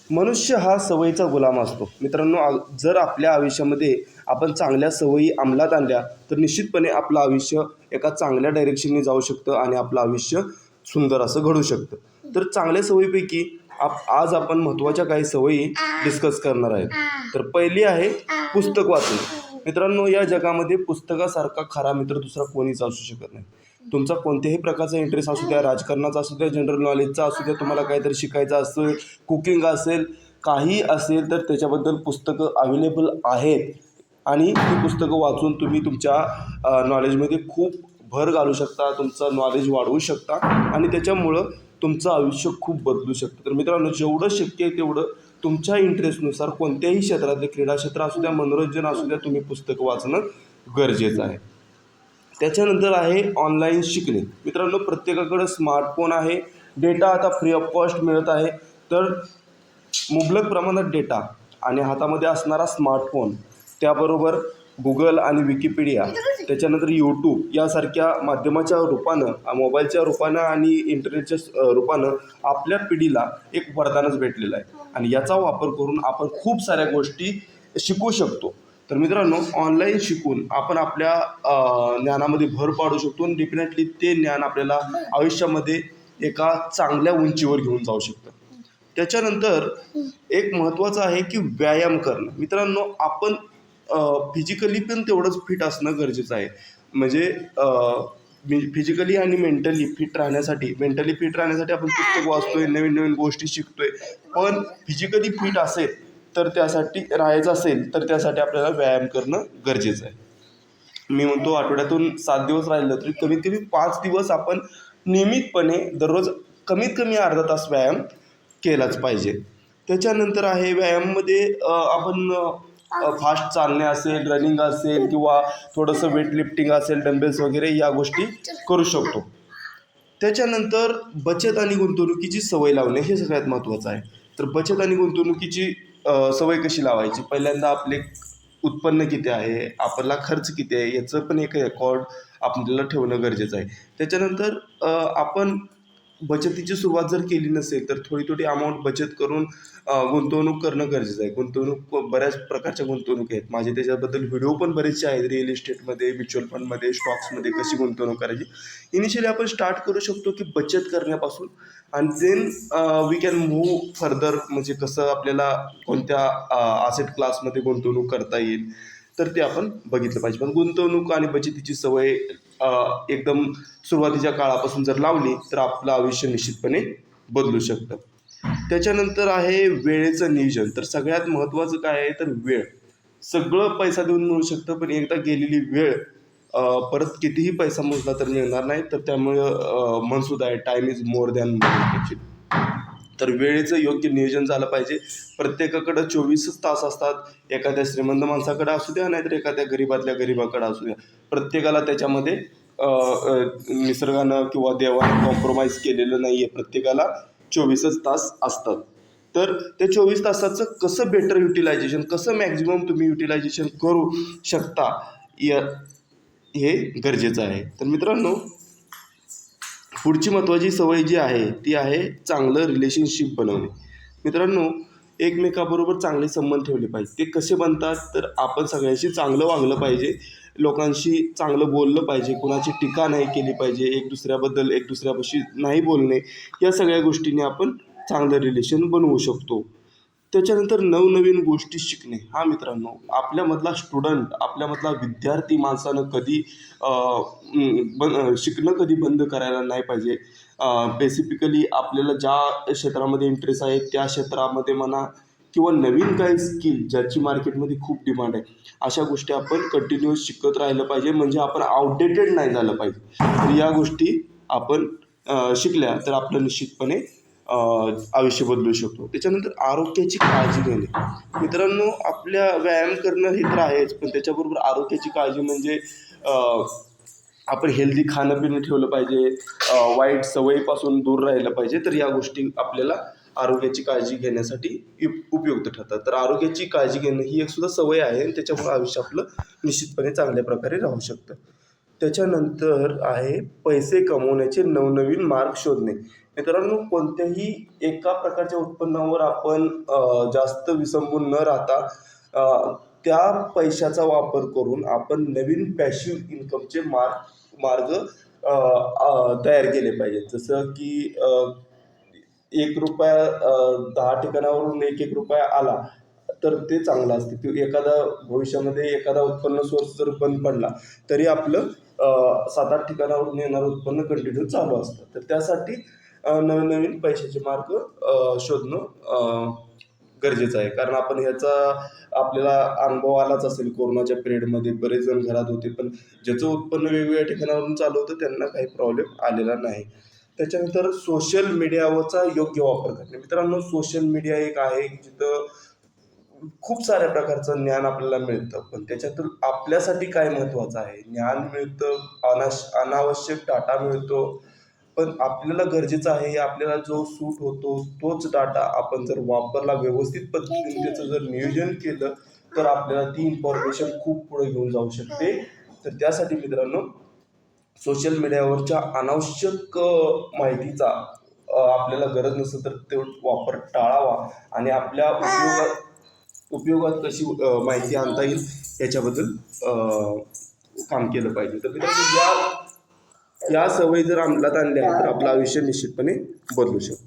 मनुष्य हा सवयीचा गुलाम असतो. मित्रांनो, जर आपल्या आयुष्यामध्ये आपण चांगल्या सवयी अंमलात आणल्या तर निश्चितपणे आपलं आयुष्य एका चांगल्या डायरेक्शनने जाऊ शकतं आणि आपलं आयुष्य सुंदर असं घडू शकतं. तर चांगल्या सवयीपैकी आज आपण महत्त्वाच्या काही सवयी डिस्कस करणार आहेत. तर पहिली आहे पुस्तक वाचणे. मित्रांनो, या जगामध्ये पुस्तकासारखा खरा मित्र दुसरा कोणीच असू शकत नाही. तुमचा कोणत्याही प्रकारचा इंटरेस्ट असू द्या, राजकारणाचा असू द्या, जनरल नॉलेजचा असू द्या, तुम्हाला काहीतरी शिकायचं असेल, कुकिंग असेल, काही असेल, तर त्याच्याबद्दल पुस्तकं अवेलेबल आहेत आणि ती पुस्तकं वाचून तुम्ही तुमच्या नॉलेजमध्ये खूप भर घालू शकता, तुमचं नॉलेज वाढवू शकता आणि त्याच्यामुळं तुमचं आयुष्य खूप बदलू शकतं. तर मित्रांनो, जेवढं शक्य आहे तेवढं तुमच्या इंटरेस्टनुसार कोणत्याही क्षेत्रातले, क्रीडा क्षेत्र असू द्या, मनोरंजन असू द्या, तुम्ही पुस्तकं वाचणं गरजेचं आहे. त्याच्यानंतर आहे ऑनलाईन शिकणे. मित्रांनो, प्रत्येकाकडं स्मार्टफोन आहे, डेटा आता फ्री ऑफ कॉस्ट मिळत आहे. तर मुबलक प्रमाणात डेटा आणि हातामध्ये असणारा स्मार्टफोन, त्याबरोबर गुगल आणि विकिपीडिया, त्याच्यानंतर यूट्यूब यासारख्या माध्यमाच्या रूपानं, मोबाईलच्या रूपानं आणि इंटरनेटच्या रूपानं आपल्या पिढीला एक वरदानच भेटलेलं आहे आणि याचा वापर करून आपण खूप साऱ्या गोष्टी शिकू शकतो. तर मित्रांनो, ऑनलाईन शिकून आपण आपल्या ज्ञानामध्ये भर पाडू शकतो आणि डेफिनेटली ते ज्ञान आपल्याला आयुष्यामध्ये एका चांगल्या उंचीवर घेऊन जाऊ शकतं. त्याच्यानंतर एक महत्त्वाचं आहे की व्यायाम करणं. मित्रांनो, आपण फिजिकली पण तेवढंच फिट असणं गरजेचं आहे. म्हणजे फिजिकली आणि मेंटली फिट राहण्यासाठी, आपण पुस्तक वाचतोय, नवीन नवीन गोष्टी शिकतोय. पण फिजिकली फिट असेल तर त्यासाठी राहायचं असेल तर त्यासाठी आपल्याला व्यायाम करणं गरजेचं आहे. मी म्हणतो आठवड्यातून 7 दिवस राहिलं तरी कमीत कमी 5 दिवस आपण नियमितपणे दररोज कमीत कमी अर्धा तास व्यायाम केलाच पाहिजे. त्याच्यानंतर आहे व्यायामामध्ये आपण फास्ट चालणे असेल, रनिंग असेल किंवा थोडंसं वेट लिफ्टिंग असेल, डंबेल्स वगैरे या गोष्टी करू शकतो. त्याच्यानंतर बचत आणि गुंतवणुकीची सवय लावणे हे सगळ्यात महत्त्वाचं आहे. तर बचत आणि गुंतवणुकीची सवय कशी लावायची? पहिल्यांदा आपले उत्पन्न किती आहे, आपला खर्च किती आहे, याचं पण एक रेकॉर्ड आपल्याला ठेवणं गरजेचं आहे. त्याच्यानंतर आपण बचतीची सुरुवात जर केली नसेल तर थोडी थोडी अमाऊंट बचत करून गुंतवणूक करणं गरजेचं आहे. बऱ्याच प्रकारच्या गुंतवणूक आहेत. माझे त्याच्याबद्दल व्हिडिओ पण बरेचसे आहेत. रिअल इस्टेटमध्ये, म्युच्युअल फंडमध्ये, स्टॉक्समध्ये कशी गुंतवणूक करायची. इनिशियली आपण स्टार्ट करू शकतो की बचत करण्यापासून आणि then we can move further, म्हणजे कसं आपल्याला कोणत्या ॲसेट क्लासमध्ये गुंतवणूक करता येईल तर ते आपण बघितलं पाहिजे. पण गुंतवणूक आणि बचतीची सवय एकदम सुरुवातीच्या काळापासून जर लावली तर आपलं आयुष्य निश्चितपणे बदलू शकतं. त्याच्यानंतर आहे वेळेचं नियोजन. तर सगळ्यात महत्त्वाचं काय आहे तर वेळ. सगळं पैसा देऊन मिळू शकतं पण एकदा गेलेली वेळ परत कितीही पैसा मोजला तर मिळणार नाही. तर त्यामुळं म्हणसुद्धा आहे, टाईम इज मोर दॅन मनी. तर वेळेचं योग्य नियोजन झालं पाहिजे. प्रत्येकाकडं 24च तास असतात. एखाद्या श्रीमंत माणसाकडं असू द्या नाहीतर एखाद्या गरीबातल्या गरीबाकडं असू द्या. प्रत्येकाला त्याच्यामध्ये निसर्गानं किंवा देवानं कॉम्प्रोमाइज केलेलं नाही आहे. प्रत्येकाला 24च तास असतात. तर त्या 24 तासाचं कसं बेटर युटिलायझेशन, कसं मॅक्झिमम तुम्ही युटिलायझेशन करू शकता हे गरजेचं आहे. तर मित्रांनो, पुढची महत्त्वाची सवय जी आहे ती आहे चांगलं रिलेशनशिप बनवणे. मित्रांनो, एकमेकाबरोबर चांगले संबंध ठेवले पाहिजे. ते कसे बनतात तर आपण सगळ्यांशी चांगलं वागलं पाहिजे, लोकांशी चांगलं बोललं पाहिजे, कुणाची टीका नाही केली पाहिजे, एक दुसऱ्यापाशी नाही बोलणे, या सगळ्या गोष्टींनी आपण चांगलं रिलेशन बनवू शकतो. त्याच्यानंतर नवनवीन गोष्टी शिकणे. हा मित्रांनो, आपल्यामधला विद्यार्थी माणसानं कधी शिकणं कधी बंद करायला नाही पाहिजे. बेसिकली आपल्याला ज्या क्षेत्रामध्ये इंटरेस्ट आहे त्या क्षेत्रामध्ये म्हणा किंवा नवीन काही स्किल ज्याची मार्केटमध्ये खूप डिमांड आहे, अशा गोष्टी आपण कंटिन्यूअस शिकत राहिलं पाहिजे. म्हणजे आपण आउटडेटेड नाही झालं पाहिजे. तर या गोष्टी आपण शिकल्या तर आपलं निश्चितपणे आयुष्य बदलू शकतो. त्याच्यानंतर आरोग्याची काळजी घेणे. मित्रांनो, आपल्या व्यायाम करणं हे तर आहेच, पण त्याच्याबरोबर आरोग्याची काळजी म्हणजे आपण हेल्दी खाणं पिणं ठेवलं पाहिजे, वाईट सवयीपासून दूर राहिलं पाहिजे. तर या गोष्टी आपल्याला आरोग्याची काळजी घेण्यासाठी उपयुक्त ठरतात. तर आरोग्याची काळजी घेणं ही एक सुद्धा सवय आहे आणि त्याच्यामुळे आयुष्य आपलं निश्चितपणे चांगल्या प्रकारे राहू शकतं. त्याच्यानंतर आहे पैसे कमवण्याचे नवनवीन मार्ग शोधणे. मित्रांनो, कोणत्याही एका प्रकारच्या उत्पन्नावर आपण जास्त विसंबून न राहता त्या पैशाचा वापर करून आपण नवीन पॅशिव्ह इन्कमचे मार्ग तयार केले पाहिजेत. जसं की 1 रुपया 10 ठिकाणावरून 1 रुपया आला तर ते चांगलं असते. की भविष्यामध्ये एखादा उत्पन्न सोर्स जर बंद पडला तरी आपलं 7-8 ठिकाणावरून येणारं उत्पन्न कंटिन्यू चालू असतं. तर त्यासाठी नवीन नवीन पैशाचे मार्ग शोधणं गरजेचं आहे. कारण आपण ह्याचा आपल्याला अनुभव आलाच असेल. कोरोनाच्या पिरियडमध्ये बरेच जण घरात होते, पण ज्याचं उत्पन्न वेगवेगळ्या ठिकाणावरून चालू होतं त्यांना काही प्रॉब्लेम आलेला नाही. त्याच्यानंतर सोशल मीडियावरचा योग्य वापर करणे. मित्रांनो, सोशल मीडिया एक आहे की जिथं खूप साऱ्या प्रकारचं ज्ञान आपल्याला मिळतं, पण त्याच्यातून आपल्यासाठी काय महत्त्वाचं आहे? ज्ञान मिळतं, अनावश्यक डाटा मिळतो, पण आपल्याला गरजेचं आहे आपल्याला जो सूट होतो तोच डाटा आपण जर वापरला व्यवस्थित पद्धतीने, त्याचं जर नियोजन केलं तर आपल्याला ती इन्फॉर्मेशन खूप पुढे घेऊन जाऊ शकते. तर त्यासाठी मित्रांनो, सोशल मीडियावरच्या अनावश्यक माहितीचा आपल्याला गरज नसेल तर तो वापर टाळावा आणि आपल्या उपयोगात कशी माहिती आणता येईल याच्याबद्दल काम केलं पाहिजे. तर मित्रांनो, या सवयी जर अंमलात आणल्या तर आपलं आयुष्य निश्चितपणे बदलू शकतं.